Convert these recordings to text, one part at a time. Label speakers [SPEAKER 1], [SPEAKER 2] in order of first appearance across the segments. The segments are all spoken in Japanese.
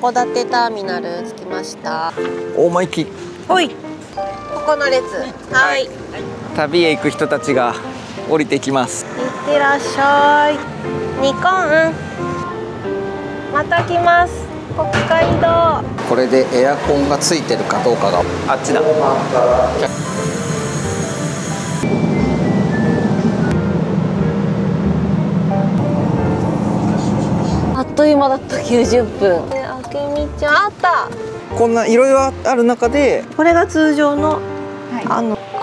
[SPEAKER 1] 函館ターミナル着きました。
[SPEAKER 2] 大間行き。
[SPEAKER 1] ほい。ここの列。はい。
[SPEAKER 2] 旅へ行く人たちが降りてきます。
[SPEAKER 1] いってらっしゃい。ニコン。また来ます。北海道。
[SPEAKER 2] これでエアコンがついてるかどうかがあっちだ。
[SPEAKER 1] あっという間だった90分。あけみちゃんあった。
[SPEAKER 2] こんないろいろある中で
[SPEAKER 1] これが通常の、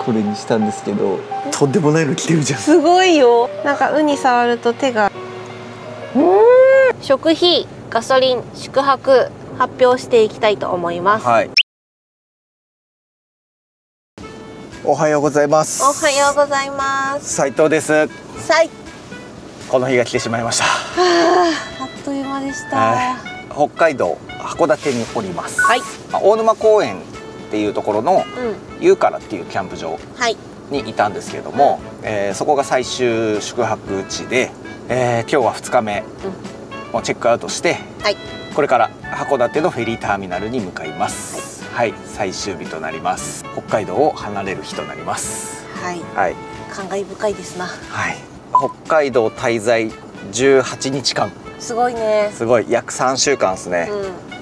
[SPEAKER 2] これにしたんですけど、とんでもないの着てるじゃん。
[SPEAKER 1] すごいよ。なんかウニ触ると手が。食費、ガソリン、宿泊発表していきたいと思います。
[SPEAKER 2] はい。おはようございます。
[SPEAKER 1] おはようございます。
[SPEAKER 2] 斉藤です。この日が来てしまいました。
[SPEAKER 1] あっという間でした。
[SPEAKER 2] 北海道函館におります。
[SPEAKER 1] はい。
[SPEAKER 2] 大沼公園っていうところのユーカラっていうキャンプ場にいたんですけれども、そこが最終宿泊地で、今日は2日目をチェックアウトして、これから函館のフェリーターミナルに向かいます。はい、最終日となります。北海道を離れる日となります。はい。
[SPEAKER 1] 感慨深いですな。
[SPEAKER 2] はい。北海道滞在18日間。
[SPEAKER 1] すごいね。
[SPEAKER 2] すごい、約3週間ですね。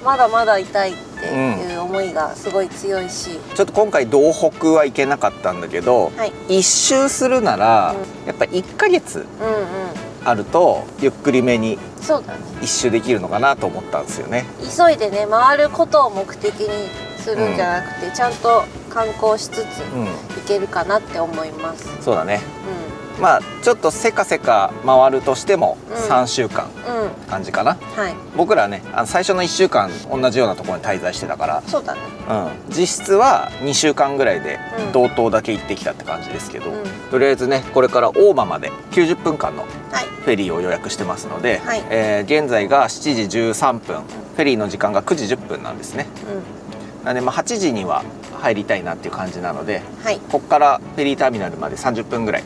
[SPEAKER 1] まだまだいたいっていう思いがすごい強いし、
[SPEAKER 2] ちょっと今回道北は行けなかったんだけど、一周するならやっぱ1ヶ月あるとゆっくりめに一周できるのかなと思ったんですよね。
[SPEAKER 1] 急いでね回ることを目的にするんじゃなくて、ちゃんと観光しつつ行けるかなって思います。
[SPEAKER 2] そうだね。まあちょっとせかせか回るとしても3週間って感じかな。僕らね、最初の1週間同じようなところに滞在してたから、
[SPEAKER 1] そうだね。
[SPEAKER 2] 実質は2週間ぐらいで道東だけ行ってきたって感じですけど、とりあえずねこれから大間まで90分間のフェリーを予約してますので、現在が7時13分、フェリーの時間が9時10分なんですね。なので8時には入りたいなっていう感じなので、ここからフェリーターミナルまで30分ぐらい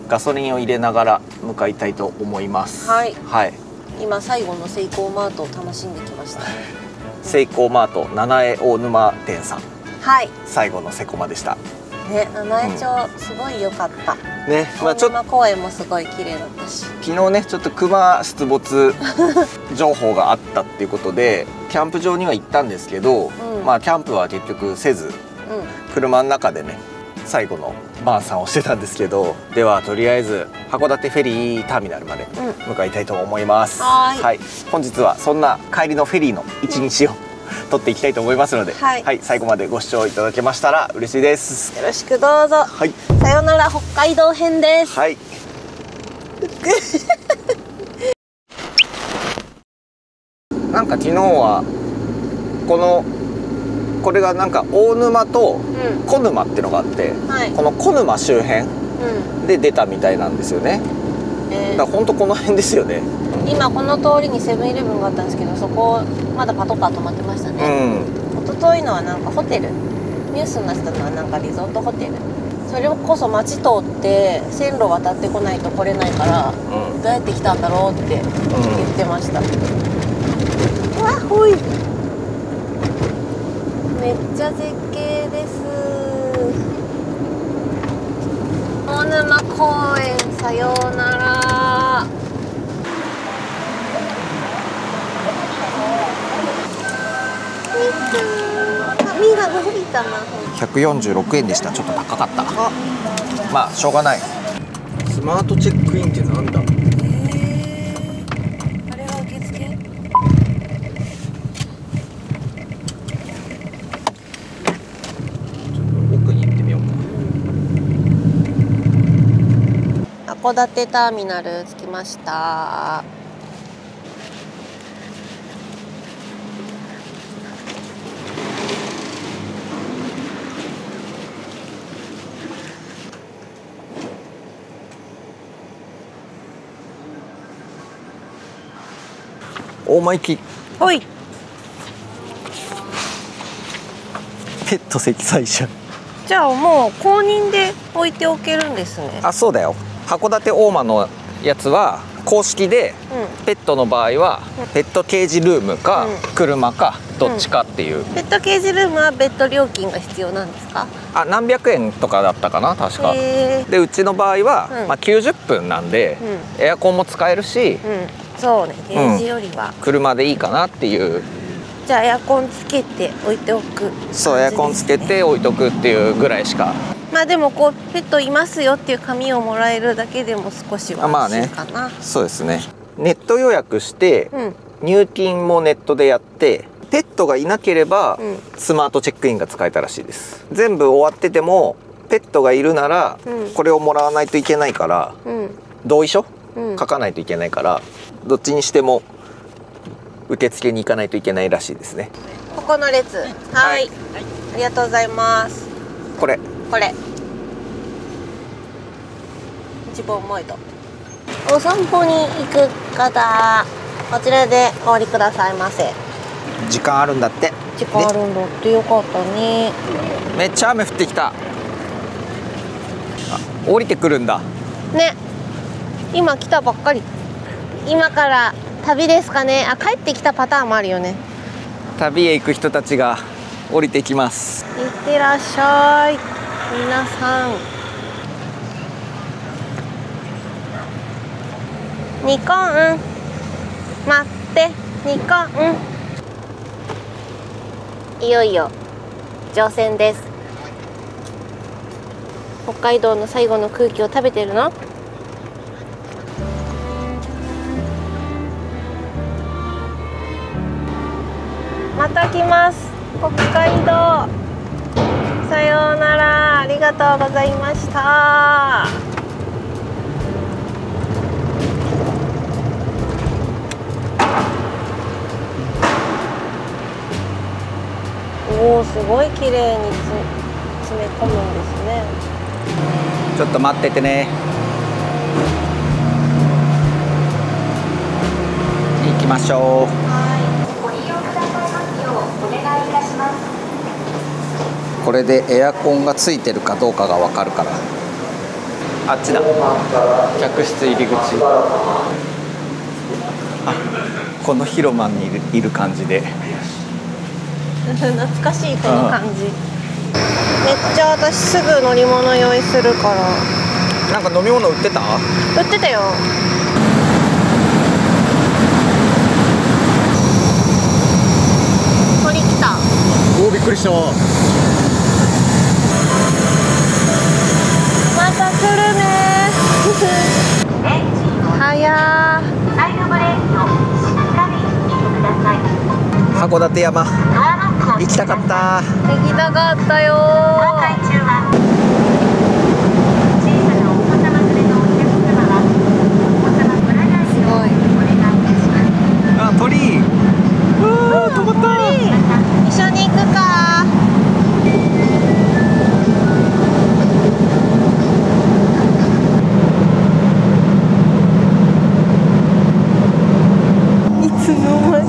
[SPEAKER 2] ガソリンを入れながら向かいたいと思います。今
[SPEAKER 1] 最後のセイコーマートを楽しんできました。
[SPEAKER 2] セイコーマート七重大沼店さん、最後のセコマでした
[SPEAKER 1] ね。七重町すごい良かった
[SPEAKER 2] ね。
[SPEAKER 1] まあちょっと公園もすごい綺麗だったし、
[SPEAKER 2] 昨日ねちょっとクマ出没情報があったっていうことでキャンプ場には行ったんですけど、まあキャンプは結局せず、車の中でね最後の晩餐をしてたんですけど、ではとりあえず函館フェリーターミナルまで向かいたいと思います。本日はそんな帰りのフェリーの一日を撮っていきたいと思いますので、最後までご視聴いただけましたら嬉しいです。
[SPEAKER 1] よろしくどうぞ。さよなら北海道編です。
[SPEAKER 2] なんか昨日はこれがなんか大沼と小沼っていうのがあって、この小沼周辺で出たみたいなんですよね。だから本当この辺ですよね。
[SPEAKER 1] 今この通りにセブンイレブンがあったんですけど、そこまだパトカー止まってましたね。一昨日のはなんかホテル、ニュースになってたのはなんかリゾートホテル。それこそ街通って線路渡ってこないと来れないから、どうやって来たんだろうって言ってました。わほい、めっちゃ絶景です。大沼公園さようなら。髪が伸びたな。
[SPEAKER 2] 146円でした。ちょっと高かった。まあしょうがない。スマートチェックインってなんだ。
[SPEAKER 1] あれは受付？
[SPEAKER 2] 奥に行ってみようか。
[SPEAKER 1] 函館ターミナル着きました。
[SPEAKER 2] 大間行き。
[SPEAKER 1] ほい。
[SPEAKER 2] ペット積載車。
[SPEAKER 1] じゃあもう公認で置いておけるんですね。
[SPEAKER 2] あ、そうだよ。函館大間のやつは公式でペットの場合はペットケージルームか車かどっちかっていう、
[SPEAKER 1] ペットケージルームは別途料金が必要なんですか？
[SPEAKER 2] 何百円とかだったかな確か。でうちの場合は、90分なんで、エアコンも使えるし、
[SPEAKER 1] そうね、ケージよりは、
[SPEAKER 2] 車でいいかなっていう。
[SPEAKER 1] じゃあエアコンつけて置いておく、
[SPEAKER 2] そう、エアコンつけて置いとくっていうぐらいしか。
[SPEAKER 1] まあでもこうペットいますよっていう紙をもらえるだけでも少しは安心かな。
[SPEAKER 2] そうですね。ネット予約して、入金もネットでやって、ペットがいなければ、スマートチェックインが使えたらしいです。全部終わっててもペットがいるなら、これをもらわないといけないから、同意書、書かないといけないから、どっちにしても受付に行かないといけないらしいですね。
[SPEAKER 1] ここの列、はい、ありがとうございます。これ一番前だ。お散歩に行く方、こちらでお降りくださいませ。
[SPEAKER 2] 時間あるんだって。
[SPEAKER 1] 時間あるんだって、よかったね。
[SPEAKER 2] めっちゃ雨降ってきた。降りてくるんだ
[SPEAKER 1] ね。今来たばっかり。今から旅ですかね。帰ってきたパターンもあるよね。
[SPEAKER 2] 旅へ行く人たちが降りてきます。
[SPEAKER 1] いってらっしゃい皆さん。ニコン待ってニコン。いよいよ乗船です。北海道の最後の空気を食べてるの？また来ます。北海道。さようなら。ありがとうございました。おお、すごい綺麗に詰め込むんですね。
[SPEAKER 2] ちょっと待っててね。行きましょう。これでエアコンがついてるかどうかがわかるから。あっちだ。客室入り口。この広間にいる感じで。
[SPEAKER 1] 懐かしいこの感じ。めっちゃ私すぐ乗り物用意するから。
[SPEAKER 2] なんか飲み物売ってた？
[SPEAKER 1] 売ってたよ。鳥来た。
[SPEAKER 2] おお、びっくりした。
[SPEAKER 1] また来るね。はやー。サイドブレーキをしっかりしてください。
[SPEAKER 2] 函館山行きたかった。
[SPEAKER 1] 行きたかったよー。すごい。
[SPEAKER 2] あ、鳥居。止まった。
[SPEAKER 1] 一緒に行くか。いつの間に。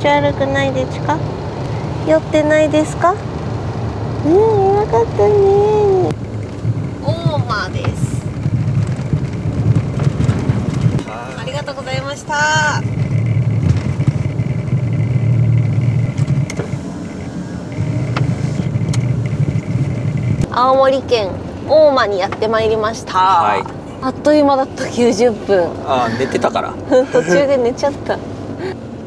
[SPEAKER 1] 悪くないですか？酔ってないですか？よかったね。大間です。ありがとうございました。青森県大間にやってまいりました。はい、あっという間だった。90分。
[SPEAKER 2] 寝てたから
[SPEAKER 1] 途中で寝ちゃった。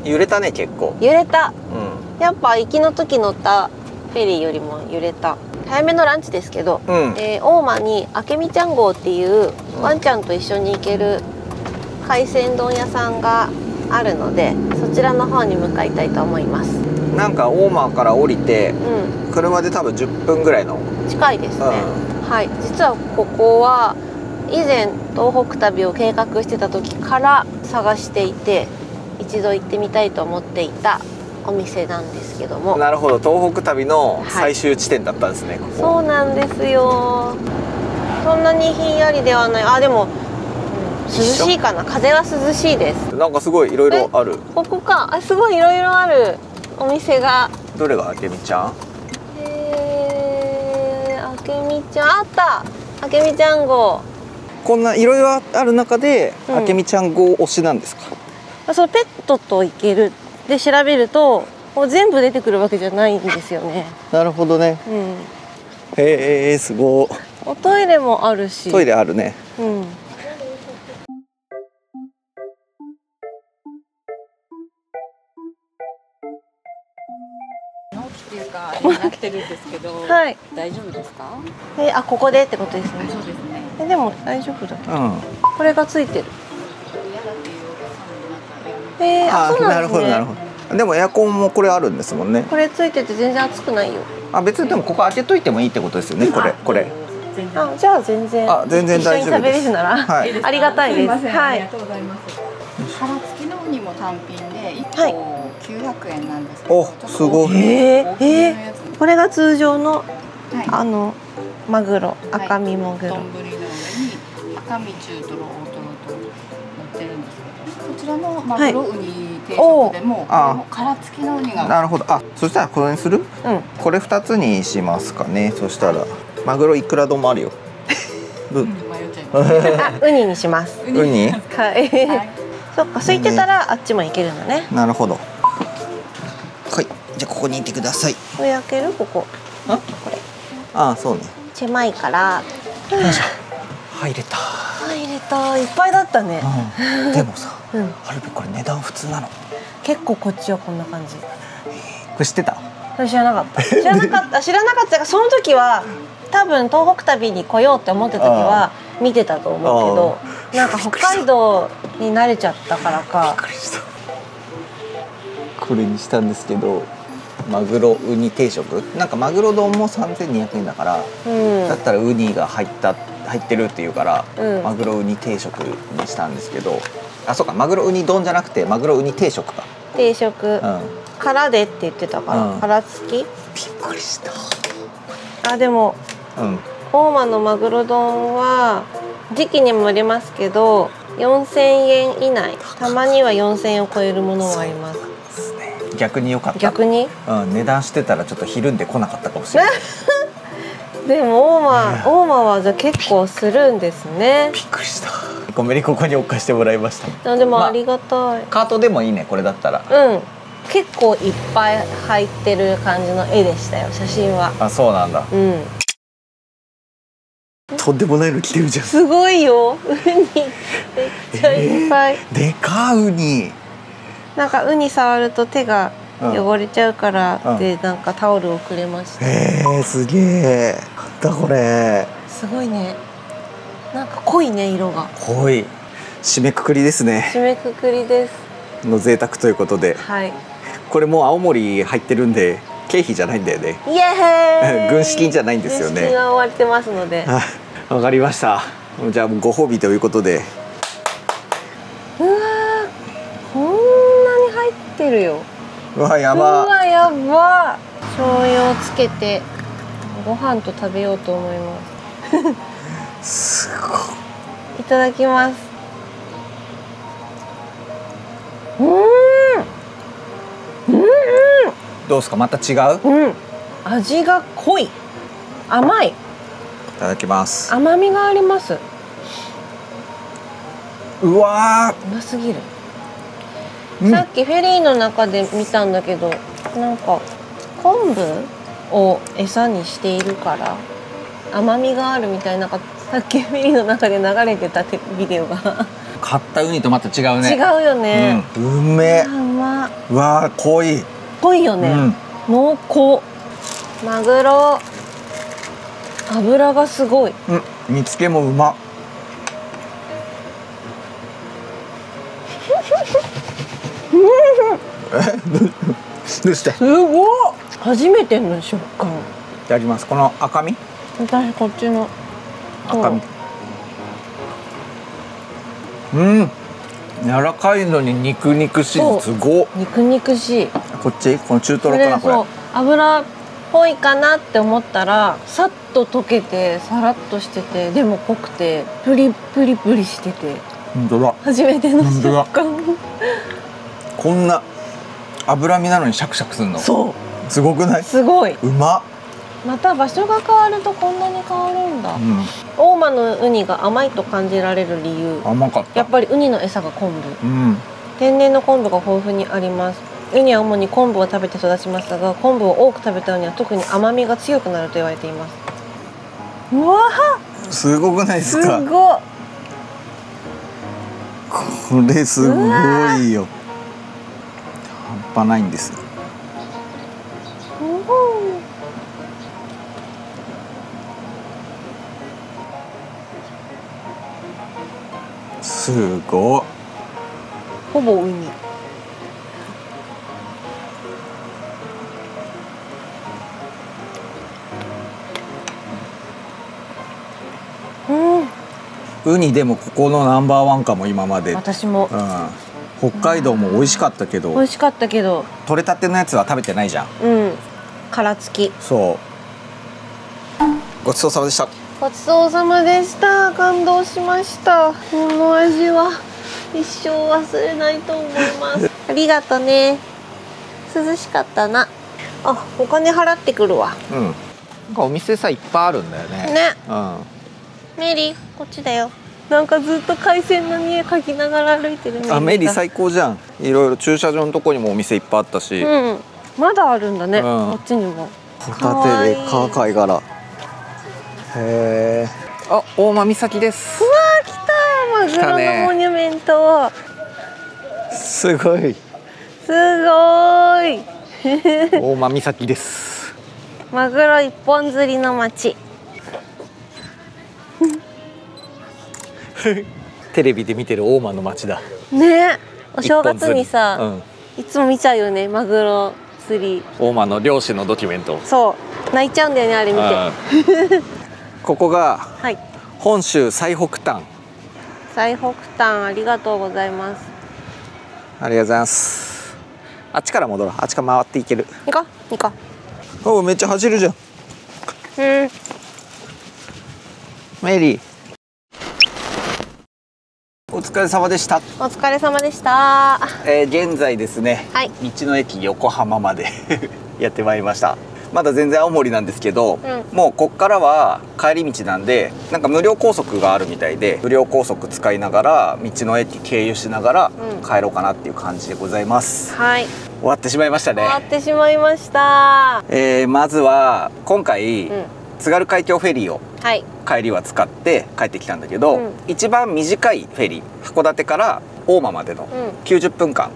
[SPEAKER 2] 揺れたね、結構。
[SPEAKER 1] 揺れた。やっぱ行きの時乗ったフェリーよりも揺れた。早めのランチですけど、大間に明美ちゃん号っていうワンちゃんと一緒に行ける海鮮丼屋さんがあるので、そちらの方に向かいたいと思います。
[SPEAKER 2] なんか大間から降りて、車で多分10分ぐらいの
[SPEAKER 1] 近いですね。はい、実はここは以前東北旅を計画してた時から探していて、一度行ってみたいと思っていたお店なんですけども。
[SPEAKER 2] なるほど、東北旅の最終地点だったんですね、ここ。
[SPEAKER 1] そうなんですよ。そんなにひんやりではない。あ、でも、涼しいかな。風は涼しいです。
[SPEAKER 2] なんかすごいいろいろある。
[SPEAKER 1] ここか。あ、すごいいろいろあるお店が。
[SPEAKER 2] どれが明美ちゃん？
[SPEAKER 1] 明美ちゃん、あった。明美ちゃん号。
[SPEAKER 2] こんないろいろある中で、明美ちゃん号推しなんですか？
[SPEAKER 1] そう、ペットと行けるで調べるともう全部出てくるわけじゃないんですよね。
[SPEAKER 2] なるほどね。へえ、すごい。
[SPEAKER 1] おトイレもあるし。
[SPEAKER 2] トイレあるね。
[SPEAKER 3] っていうかなってるんですけど、はい、大丈夫ですか？
[SPEAKER 1] あ、ここでってことですね。
[SPEAKER 3] そうですね。
[SPEAKER 1] でも大丈夫だ。これがついてる。
[SPEAKER 2] あ、なるほどなるほど。でもエアコンもこれあるんですもんね。
[SPEAKER 1] これついてて全然暑くないよ。
[SPEAKER 2] あ、別にでもここ開けといてもいいってことですよね。これ。
[SPEAKER 1] あ、じゃあ全然。
[SPEAKER 2] 全然大丈夫です。
[SPEAKER 1] 一緒に食べれるなら、ありがたいです。はい。
[SPEAKER 3] ありがとうございます。殻付きのウニも単品で1個900円なんですけど。
[SPEAKER 2] お、すごい。
[SPEAKER 1] これが通常のマグロ、赤身マグロ。
[SPEAKER 3] 丼の上に赤身、中トロ、大トロと乗ってるんですけど、こちらのマグロウニ定食でも殻付きのウニが。
[SPEAKER 2] なるほど。あ、そしたらこれにする？これ2つにしますかね。そしたらマグロいくら丼もあるよ。
[SPEAKER 3] 迷っちゃう。
[SPEAKER 1] ウニにします。
[SPEAKER 2] ウニ？
[SPEAKER 1] はい。そっか、空いてたらあっちも行けるのね。
[SPEAKER 2] なるほど。はい、じゃあここにいてください。
[SPEAKER 1] これ開ける？ここ。これ。
[SPEAKER 2] あ、そうね。
[SPEAKER 1] 狭いから。
[SPEAKER 2] 入れた。
[SPEAKER 1] 入れた。いっぱいだったね。
[SPEAKER 2] でもさ、はるべこれ値段普通なの？
[SPEAKER 1] 結構こっちはこんな感じ。こ
[SPEAKER 2] れ知ってた？
[SPEAKER 1] それ知らなかった。知らなかったが、その時は多分東北旅に来ようって思ってた時は見てたと思うけど、なんか北海道に慣れちゃったからか。
[SPEAKER 2] びっくりした。これにしたんですけど、マグロウニ定食。なんかマグロ丼も3200円だから、だったらウニが入ってるっていうから、マグロウニ定食にしたんですけど、あ、そうか、マグロウニ丼じゃなくてマグロウニ定食か。
[SPEAKER 1] 定食。殻でって言ってたから、殻付き。びっ
[SPEAKER 2] くりした。
[SPEAKER 1] あ、でも、大間のマグロ丼は時期にもよりますけど4000円以内、たまには4000円を超えるものもあります。
[SPEAKER 2] 逆に良かった。
[SPEAKER 1] 逆に？
[SPEAKER 2] 値段してたらちょっとひるんでこなかったかもしれない。
[SPEAKER 1] でも大間はじゃあ結構するんですね。
[SPEAKER 2] びっくりした。ごめんね、ここに置かしてもらいました。
[SPEAKER 1] でもありがたい。
[SPEAKER 2] カートでもいいね、これだったら。
[SPEAKER 1] 結構いっぱい入ってる感じの絵でしたよ、写真は。
[SPEAKER 2] あ、そうなんだ。とんでもないの来てるじゃん。
[SPEAKER 1] すごいよ、ウニめっちゃいっぱい。
[SPEAKER 2] でかウニ。
[SPEAKER 1] なんかウニ触ると手が汚れちゃうからで、なんかタオルをくれました。
[SPEAKER 2] すげえ。なんだこれ。
[SPEAKER 1] すごいね。なんか濃いね、色が。
[SPEAKER 2] 濃い。締めくくりですね。
[SPEAKER 1] 締めくくりです。
[SPEAKER 2] の贅沢ということで。
[SPEAKER 1] はい。
[SPEAKER 2] これもう青森入ってるんで経費じゃないんだよね。
[SPEAKER 1] イエーイ。
[SPEAKER 2] 軍資金じゃないんですよね。
[SPEAKER 1] 軍資金が終わってますので。
[SPEAKER 2] わかりました。じゃあご褒美ということで。
[SPEAKER 1] うわー、こんなに入ってるよ。
[SPEAKER 2] うわ、やば。
[SPEAKER 1] うわ、やば。醤油をつけてご飯と食べようと思います。
[SPEAKER 2] すごい。
[SPEAKER 1] いただきます。
[SPEAKER 2] どうですか、また違う？
[SPEAKER 1] 味が濃い。甘い。い
[SPEAKER 2] ただきます。
[SPEAKER 1] 甘みがあります。
[SPEAKER 2] うわ
[SPEAKER 1] うますぎる。さっきフェリーの中で見たんだけど、なんか昆布を餌にしているから甘みがあるみたいな、さっきフェリーの中で流れてたビデオが
[SPEAKER 2] 買ったウニとまた違うね。
[SPEAKER 1] 違うよね。
[SPEAKER 2] うめえ。
[SPEAKER 1] うま。
[SPEAKER 2] うわ、濃い。
[SPEAKER 1] こいよね、濃厚。マグロ脂がすごい。
[SPEAKER 2] 煮付けもうま。どうして？
[SPEAKER 1] すごい。初めての食感。
[SPEAKER 2] やります。この赤身？
[SPEAKER 1] 私こっちの
[SPEAKER 2] 赤身。柔らかいのに肉肉しい。すごい。
[SPEAKER 1] 肉肉しい。
[SPEAKER 2] こっち？この中トロかなこれ。
[SPEAKER 1] 油っぽいかなって思ったら、さっと溶けてさらっとしてて、でも濃くてプリプリプリしてて。
[SPEAKER 2] 本当だ。
[SPEAKER 1] 初めての食感。
[SPEAKER 2] こんな脂身なのにシャクシャクするの。そう。すごくない？す
[SPEAKER 1] ごい。
[SPEAKER 2] うま。
[SPEAKER 1] また場所が変わるとこんなに変わるんだ。大間のウニが甘いと感じられる理由。
[SPEAKER 2] 甘かった。
[SPEAKER 1] やっぱりウニの餌が昆布。天然の昆布が豊富にあります。ウニは主に昆布を食べて育ちますが、昆布を多く食べたウニは特に甘みが強くなると言われています。うわー、
[SPEAKER 2] すごくないですか？
[SPEAKER 1] すごい。
[SPEAKER 2] これすごいよ。半端ないんです。すごい。
[SPEAKER 1] ほぼウニ。
[SPEAKER 2] ウニでもここのナンバーワンかも今まで。
[SPEAKER 1] 私も。
[SPEAKER 2] 北海道も美味しかったけど。
[SPEAKER 1] 美味しかったけど。
[SPEAKER 2] 取れたてのやつは食べてないじゃん。
[SPEAKER 1] 殻付き。
[SPEAKER 2] そう。ごちそうさまでした。
[SPEAKER 1] ごちそうさまでした。感動しました。この味は一生忘れないと思います。ありがとね。涼しかったな。あ、お金払ってくるわ。
[SPEAKER 2] なんかお店さいっぱいあるんだよね。
[SPEAKER 1] ね。メリー、こっちだよ。なんかずっと海鮮の匂い嗅ぎながら歩いてる
[SPEAKER 2] メリー最高じゃん。いろいろ駐車場のとこにもお店いっぱいあったし。
[SPEAKER 1] まだあるんだね。こっちにも。
[SPEAKER 2] ホタテでカー貝殻。へえ。あ、大間岬です。
[SPEAKER 1] うわー、来た。マグロのモニュメント。
[SPEAKER 2] すごい。
[SPEAKER 1] すごい。
[SPEAKER 2] 大間岬です。
[SPEAKER 1] マグロ一本釣りの町。
[SPEAKER 2] テレビで見てる大間の町だ
[SPEAKER 1] ね。お正月にさ、いつも見ちゃうよね、マグロ釣り。
[SPEAKER 2] 大間の漁師のドキュメント。
[SPEAKER 1] そう泣いちゃうんだよね、あれ見て。
[SPEAKER 2] ここが本州最北端。
[SPEAKER 1] 最北端、ありがとうございます。
[SPEAKER 2] ありがとうございます。あっちから戻ろう。あっちから回っていける。
[SPEAKER 1] 行こう行こ
[SPEAKER 2] う。お、めっちゃ走るじゃん。メリー、お疲れ様でした。
[SPEAKER 1] お疲れ様でした。
[SPEAKER 2] 現在ですね、道の駅横浜までやってまいりました。まだ全然青森なんですけど、もうこっからは帰り道なんで、なんか無料高速があるみたいで、無料高速使いながら道の駅経由しながら帰ろうかなっていう感じでございます。終わってしまいましたね。
[SPEAKER 1] 終わってしまいました。
[SPEAKER 2] まずは今回、津軽海峡フェリーを帰りは使って帰ってきたんだけど、一番短いフェリー、函館から大間までの90分間、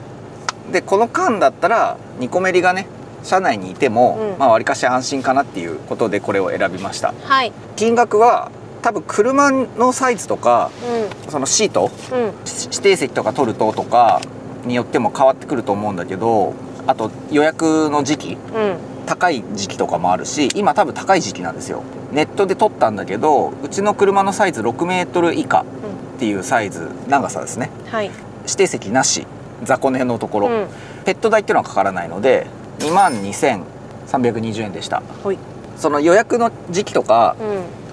[SPEAKER 2] でこの間だったらニコメリがね車内にいても、まあわりかし安心かなっていうことでこれを選びました。金額は多分車のサイズとか、そのシート、指定席とか取るととかによっても変わってくると思うんだけど、あと予約の時期、高い時期とかもあるし、今多分高い時期なんですよ。ネットで取ったんだけど、うちの車のサイズ6メートル以下っていうサイズ、長さですね、指定席なし、雑魚寝のところ、ペット代っていうのはかからないので22,320円でした。その予約の時期とか、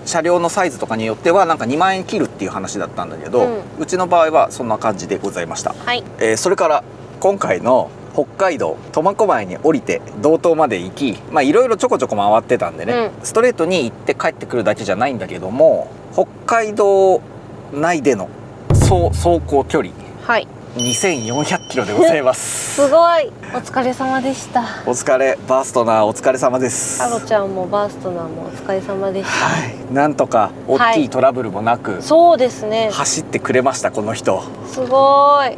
[SPEAKER 2] 車両のサイズとかによってはなんか2万円切るっていう話だったんだけど、うちの場合はそんな感じでございました。それから今回の北海道苫小牧に降りて道東まで行き、まあいろいろちょこちょこ回ってたんでね、ストレートに行って帰ってくるだけじゃないんだけども、北海道内での走行距離、2400キロでございます。
[SPEAKER 1] すごい。お疲れ様でした。
[SPEAKER 2] お疲れ。バーストナーお疲れ様です。
[SPEAKER 1] ハロちゃんもバーストナーもお疲れ様でした。
[SPEAKER 2] なんとか大きいトラブルもなく、
[SPEAKER 1] そうですね、
[SPEAKER 2] 走ってくれました、この人。
[SPEAKER 1] すごい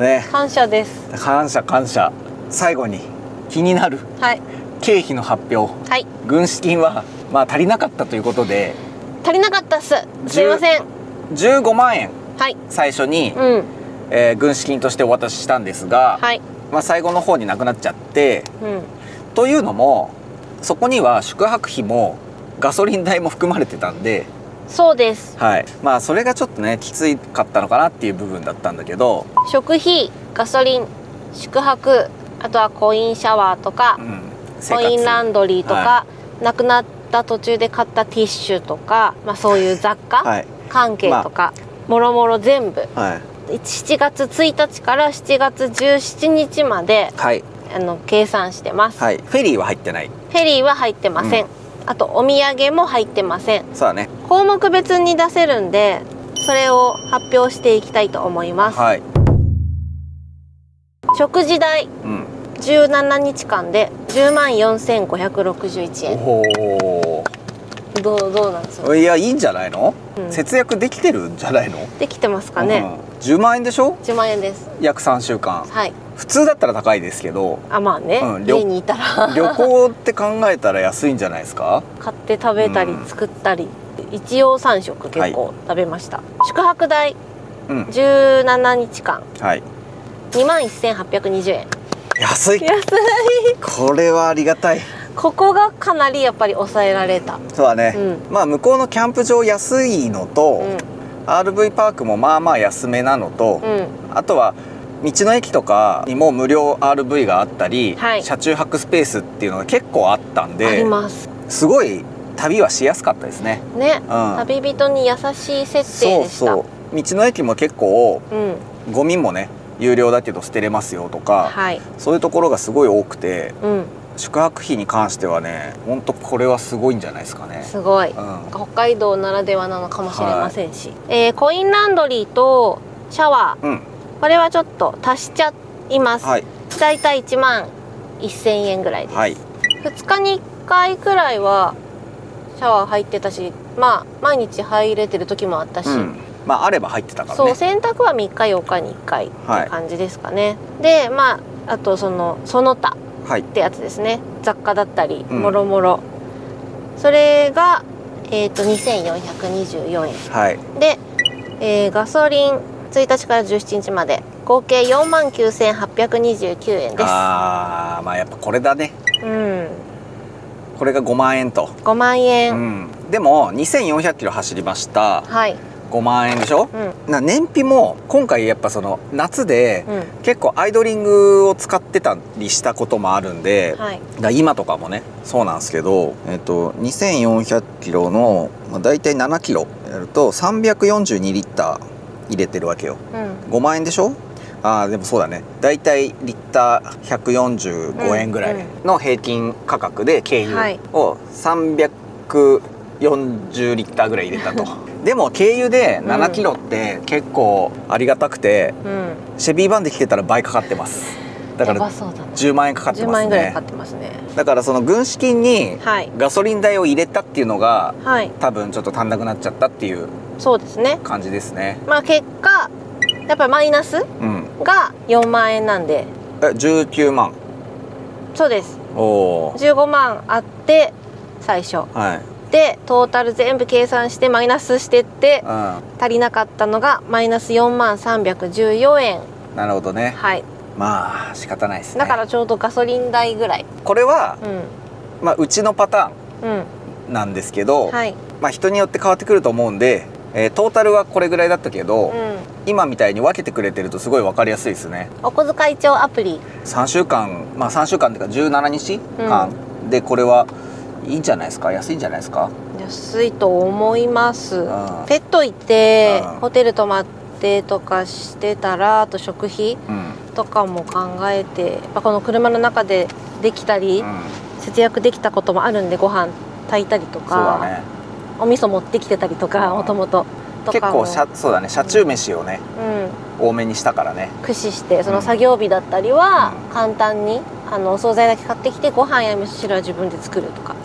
[SPEAKER 2] ね、
[SPEAKER 1] 感謝です。
[SPEAKER 2] 感謝感謝。最後に気になる経費の発表、はい、軍資金はまあ足りなかったということで。
[SPEAKER 1] 足りなかったっす。すいません。
[SPEAKER 2] 15万円、
[SPEAKER 1] はい、
[SPEAKER 2] 最初に、軍資金としてお渡ししたんですが、はい、まあ最後の方になくなっちゃって、というのもそこには宿泊費もガソリン代も含まれてたんで。
[SPEAKER 1] そうです、
[SPEAKER 2] はい、まあそれがちょっとねきつかったのかなっていう部分だったんだけど、
[SPEAKER 1] 食費、ガソリン、宿泊、あとはコインシャワーとか、コインランドリーとか、はい、なくなった途中で買ったティッシュとか、まあ、そういう雑貨関係とか、もろもろ全部、はい、7月1日から7月17日まで、はい、計算してます、
[SPEAKER 2] はい、フェリーは入ってない。
[SPEAKER 1] フェリーは入ってません、あとお土産も入ってません。
[SPEAKER 2] そうだね。
[SPEAKER 1] 項目別に出せるんでそれを発表していきたいと思います、はい、食事代、17日間で10万4561円。どうなんですか。
[SPEAKER 2] いや、いいんじゃないの、節約できてるんじゃないの。
[SPEAKER 1] できてますかね、
[SPEAKER 2] 10万円でしょ。
[SPEAKER 1] 10万円です。
[SPEAKER 2] 約3週間。
[SPEAKER 1] はい。
[SPEAKER 2] 普通だったら高いですけど、
[SPEAKER 1] まあね、家にいたら
[SPEAKER 2] 旅行って考えたら安いんじゃないですか。
[SPEAKER 1] 買って食べたり作ったり、一応3食結構食べました、宿泊代、17日間、はい、2万1820円。
[SPEAKER 2] 安い。これはありがたい。
[SPEAKER 1] ここがかなりやっぱり抑えられた。
[SPEAKER 2] そうだね、まあ向こうのキャンプ場安いのと、RV パークもまあまあ安めなのと、あとは道の駅とかにも無料 RV があったり、車中泊スペースっていうのが結構あったんで、あります。すごい旅はしやすかったですね。
[SPEAKER 1] ね、旅人に優しい設定でした。そう
[SPEAKER 2] そう、道の駅も結構、ゴミもね有料だけど捨てれますよとか、そういうところがすごい多くて、宿泊費に関してはね、本当これはすごいんじゃないですかね。
[SPEAKER 1] すごい、北海道ならではなのかもしれませんし、コインランドリーとシャワー、これはちょっと足しちゃいます。だいたい1万1000円ぐらいです。2日に1回くらいはシャワー入ってたし、まあ毎日入れてる時もあったし、
[SPEAKER 2] まああれば入ってたからね。
[SPEAKER 1] そう、洗濯は3日4日に1回って感じですかね。で、まああとその他ってやつですね、雑貨だったりもろもろ、それが2424円、で、ガソリン1日から17日まで合計4万9829円です。
[SPEAKER 2] まあやっぱこれだね。これが5万円と。
[SPEAKER 1] 5万円、
[SPEAKER 2] でも2400キロ走りました。はい。5万円でしょ、燃費も今回やっぱその夏で結構アイドリングを使ってたりしたこともあるんで、今とかもねそうなんですけど、2400キロのだいたい7キロやると342リッター入れてるわけよ、5万円でしょ。でもそうだね、だいたいリッター145円ぐらいの平均価格で軽油を340リッターぐらい入れたと。でも軽油で7キロって結構ありがたくて、シェビーバンで来てたら倍かかってます。だから10万円かかってますね。10万円ぐらいかかってますね。だからその軍資金にガソリン代を入れたっていうのが、多分ちょっと足んなくなっちゃったっていう感じですね。
[SPEAKER 1] まあ結果やっぱりマイナスが4万円なんで、
[SPEAKER 2] 19万。
[SPEAKER 1] そうです。15万あって最初、でトータル全部計算してマイナスしてって、足りなかったのがマイナス4万314円。
[SPEAKER 2] なるほどね。はい。まあ仕方ないですね。
[SPEAKER 1] だからちょうどガソリン代ぐらい。
[SPEAKER 2] これは、まあうちのパターンなんですけど、まあ人によって変わってくると思うんで、トータルはこれぐらいだったけど、今みたいに分けてくれてるとすごい分かりやすいですね。
[SPEAKER 1] お小遣い帳アプリ
[SPEAKER 2] 3週間、まあ3週間っていうか17日間で、これはいいんじゃないですか。安いんじゃないですか。
[SPEAKER 1] 安いと思います。ペット行ってホテル泊まってとかしてたら、あと食費とかも考えて、やっぱこの車の中でできたり、節約できたこともあるんで、ご飯炊いたりとか、お味噌持ってきてたりとか、もともと
[SPEAKER 2] 結構そうだね、車中飯をね、多めにしたからね、
[SPEAKER 1] 駆使してその作業日だったりは簡単にお惣菜だけ買ってきて、ご飯や味噌汁は自分で作るとか、っ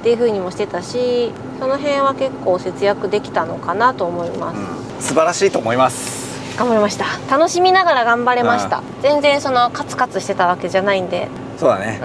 [SPEAKER 1] ていう風にもしてたし、その辺は結構節約できたのかなと思います。
[SPEAKER 2] 素晴らしいと思います。
[SPEAKER 1] 頑張りました。楽しみながら頑張れました。全然そのカツカツしてたわけじゃないんで、
[SPEAKER 2] そうだね、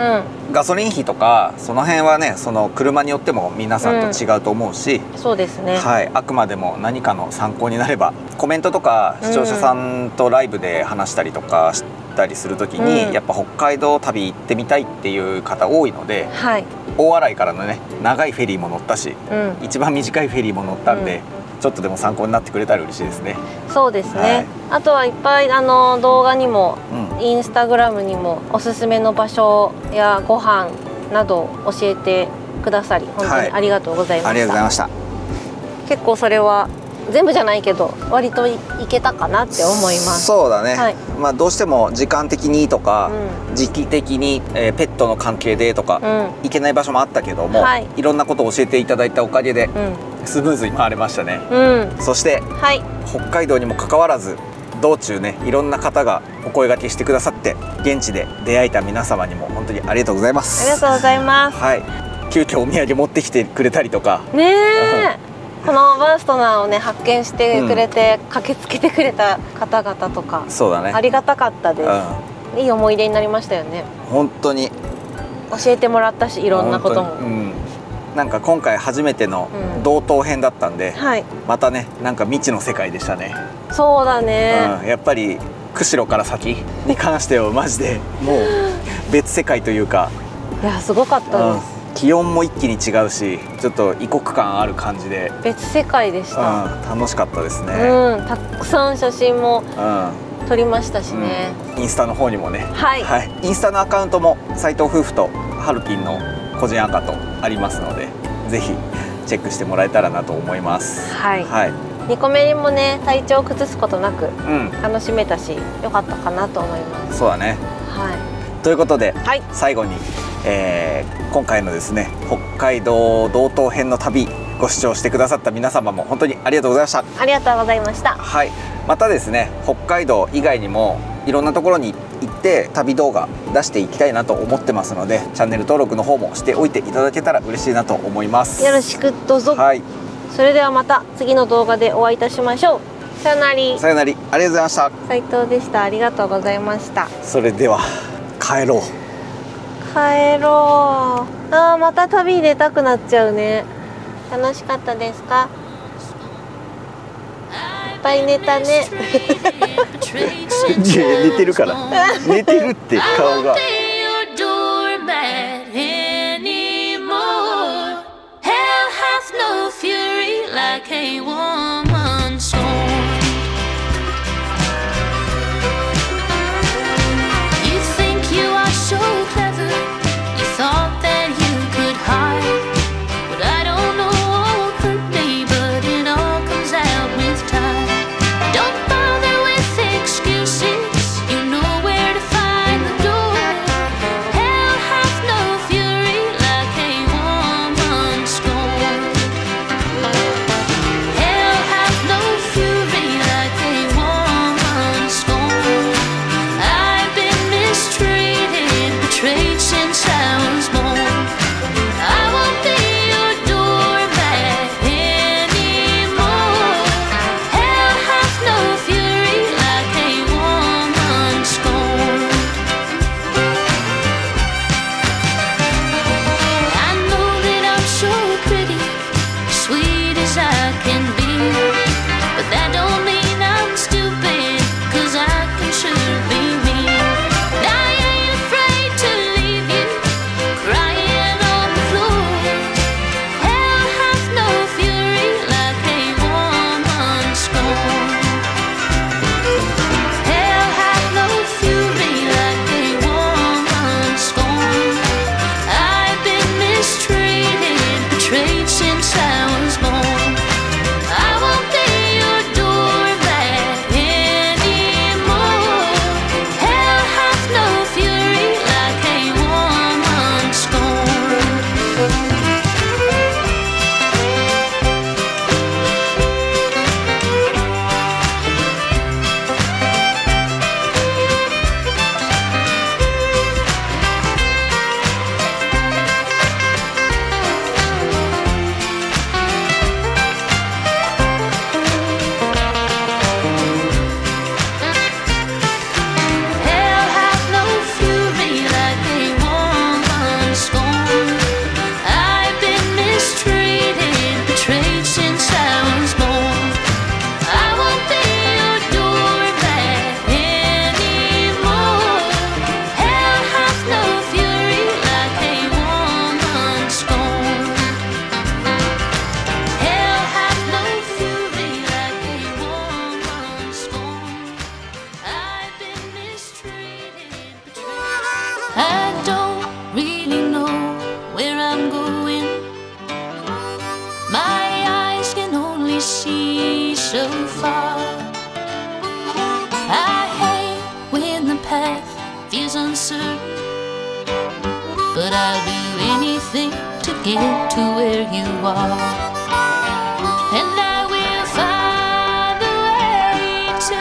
[SPEAKER 2] ガソリン費とかその辺はね、その車によっても皆さんと違うと思うし、
[SPEAKER 1] そうですね、
[SPEAKER 2] はい、あくまでも何かの参考になれば。コメントとか視聴者さんとライブで話したりとかしたりする時に、やっぱ北海道旅行ってみたいっていう方多いので、はい、大洗からのね長いフェリーも乗ったし、一番短いフェリーも乗ったんで、ちょっとでも参考になってくれたら嬉しいですね。
[SPEAKER 1] そうですね、はい、あとはいっぱい動画にも、インスタグラムにもおすすめの場所やご飯など教えてくださり本当にありがとうございました。
[SPEAKER 2] ありがとうございました。
[SPEAKER 1] 結構それは全部じゃないけど割といけたかなって思います。
[SPEAKER 2] そうだね、はい、まあどうしても時間的にとか、時期的に、ペットの関係でとか、行けない場所もあったけども、はい、いろんなことを教えていただいたおかげで、スムーズに回れましたね。そして、はい、北海道にもかかわらず道中ね、いろんな方がお声掛けしてくださって、現地で出会えた皆様にも本当にありがとうございます。
[SPEAKER 1] ありがとうございます。
[SPEAKER 2] はい、急遽お土産持ってきてくれたりとか
[SPEAKER 1] ねこのバーストナーをね発見してくれて、駆けつけてくれた方々とか、
[SPEAKER 2] そうだね、あ
[SPEAKER 1] りがたかったです、いい思い出になりましたよね。
[SPEAKER 2] 本当に
[SPEAKER 1] 教えてもらったし、いろんなことも、
[SPEAKER 2] なんか今回初めての道東編だったんで、またねなんか未知の世界でしたね。
[SPEAKER 1] そうだね、
[SPEAKER 2] やっぱり釧路から先に関してはマジでもう別世界というか、
[SPEAKER 1] いやすごかったです、
[SPEAKER 2] 気温も一気に違うし、ちょっと異国感ある感じで
[SPEAKER 1] 別世界でした、
[SPEAKER 2] 楽しかったですね。
[SPEAKER 1] たくさん写真も撮りましたしね、
[SPEAKER 2] インスタの方にもね、はい、インスタのアカウントも斉藤夫婦とハルピンの個人アカとありますので、ぜひチェックしてもらえたらなと思います。はい、
[SPEAKER 1] ニコメリもね体調を崩すことなく楽しめたし、良かったかなと思います。
[SPEAKER 2] そうだね、ということで、最後に、今回のですね北海道道東編の旅ご視聴してくださった皆様も本当にありがとうございました。
[SPEAKER 1] ありがとうございました。
[SPEAKER 2] はい、またですね北海道以外にもいろんなところに行って旅動画出していきたいなと思ってますので、チャンネル登録の方もしておいていただけたら嬉しいなと思います。
[SPEAKER 1] よろしくどうぞ。はい、それではまた次の動画でお会いいたしましょう。さよなり。
[SPEAKER 2] さよなり。ありがとうございました。
[SPEAKER 1] 斉藤でした。ありがとうございました。
[SPEAKER 2] それでは帰ろう。
[SPEAKER 1] 帰ろう。あー、また旅に出たくなっちゃうね。楽しかったですか？いっぱい寝たね。
[SPEAKER 2] 寝てるから。寝てるって顔が。
[SPEAKER 4] feels uncertain, but I'll do anything to get to where you are, and I will find a way to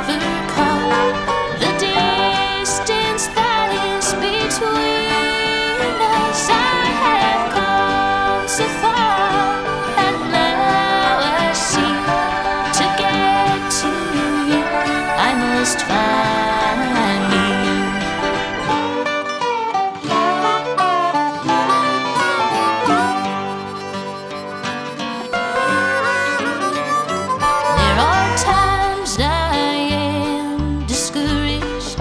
[SPEAKER 4] overcome the distance that is between us. I have come so far, and now I see, to get to you I must find you. There are times I am discouraged,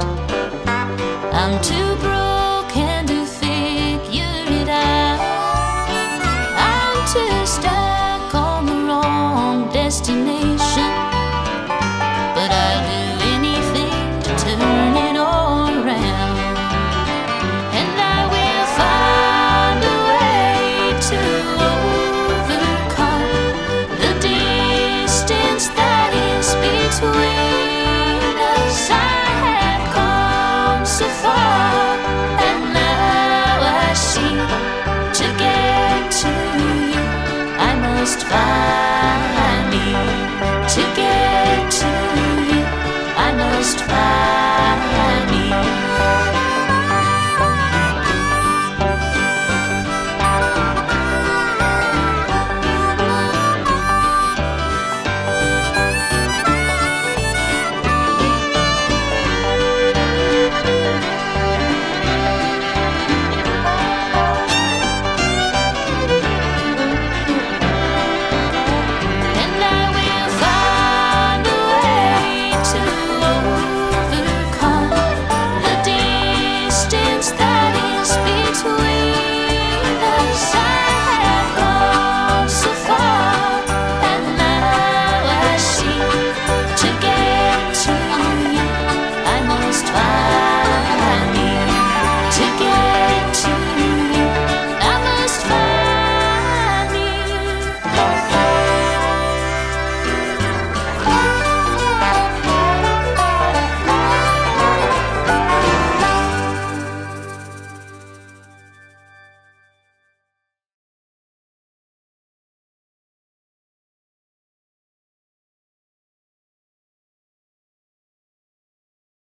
[SPEAKER 4] I'm too broken to figure it out, I'm too stuck on the wrong destination, but I'll do anything to turn it all around, and I will find a way to overcome the distance that is between us. I have come so far,